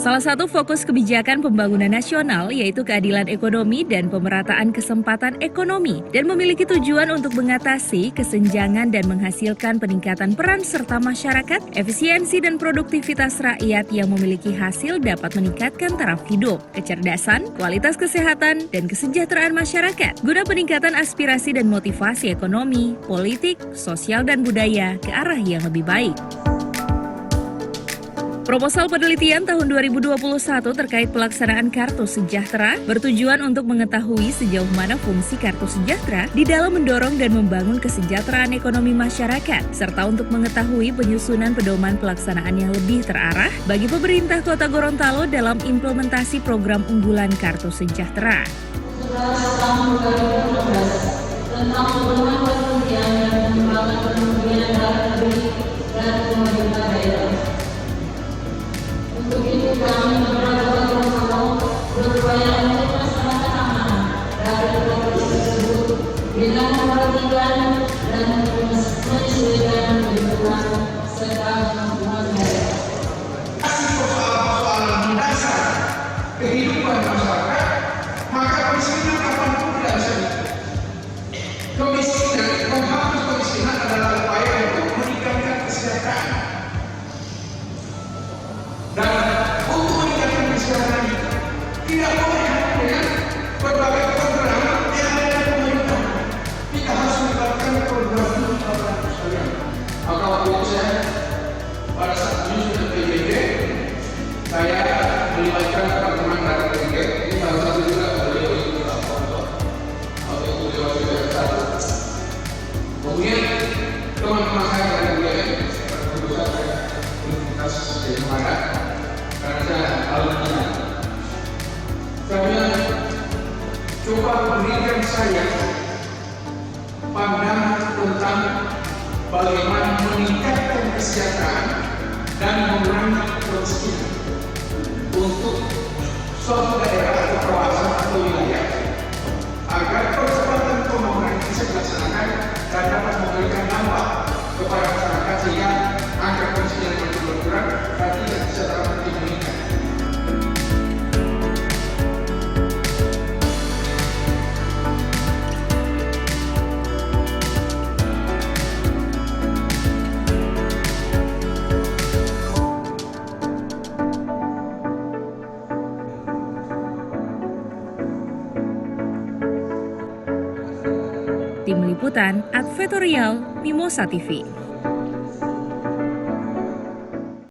Salah satu fokus kebijakan pembangunan nasional yaitu keadilan ekonomi dan pemerataan kesempatan ekonomi dan memiliki tujuan untuk mengatasi kesenjangan dan menghasilkan peningkatan peran serta masyarakat, efisiensi dan produktivitas rakyat yang memiliki hasil dapat meningkatkan taraf hidup, kecerdasan, kualitas kesehatan, dan kesejahteraan masyarakat guna peningkatan aspirasi dan motivasi ekonomi, politik, sosial, dan budaya ke arah yang lebih baik. Proposal penelitian tahun 2021 terkait pelaksanaan Kartu Sejahtera bertujuan untuk mengetahui sejauh mana fungsi Kartu Sejahtera di dalam mendorong dan membangun kesejahteraan ekonomi masyarakat, serta untuk mengetahui penyusunan pedoman pelaksanaan yang lebih terarah bagi pemerintah Kota Gorontalo dalam implementasi program unggulan Kartu Sejahtera. Tentang pedoman penelitian dan pengembangan penelitian dalam negeri dan pemerintah daerah. Untuk itu kami Kota Gorontalo berupaya untuk melaksanakan amanah dari program tersebut dengan memperhatikan dan menyesuaikan kebutuhan serta kemampuan daerah. Persoalan mendasar kehidupan masyarakat, maka kemiskinan kapanpun tidak bisa kemiskinan, menghapus kemiskinan adalah upaya untuk meningkatkan kesejahteraan. Dan untuk meningkatkan kesejahteraan itu tidak boleh hanya dengan berbagai program yang ada di pemerintah. Kita harus melakukan program ini pada sekalian. Maka waktu itu saya pada saat menyusun PJJ, saya melibatkan teman-teman dari PJJ. Ini salah satu juga beliau itu sponsor atau itu dewan satu. Kemudian teman-teman saya dari PJJ, tentu saja universitas di mana karena saya alumni. Saya coba berikan saya pandangan tentang bagaimana meningkatkan kesejahteraan dan mengurangi kemiskinan untuk suatu daerah atau kawasan atau wilayah agar percepatan pembangunan bisa dilaksanakan dan dapat memberikan dampak kepada masyarakat sehingga angka kemiskinan makin berkurang dan tingkat kesejahteraan makin meningkat. Tim Liputan Advertorial Mimosa TV.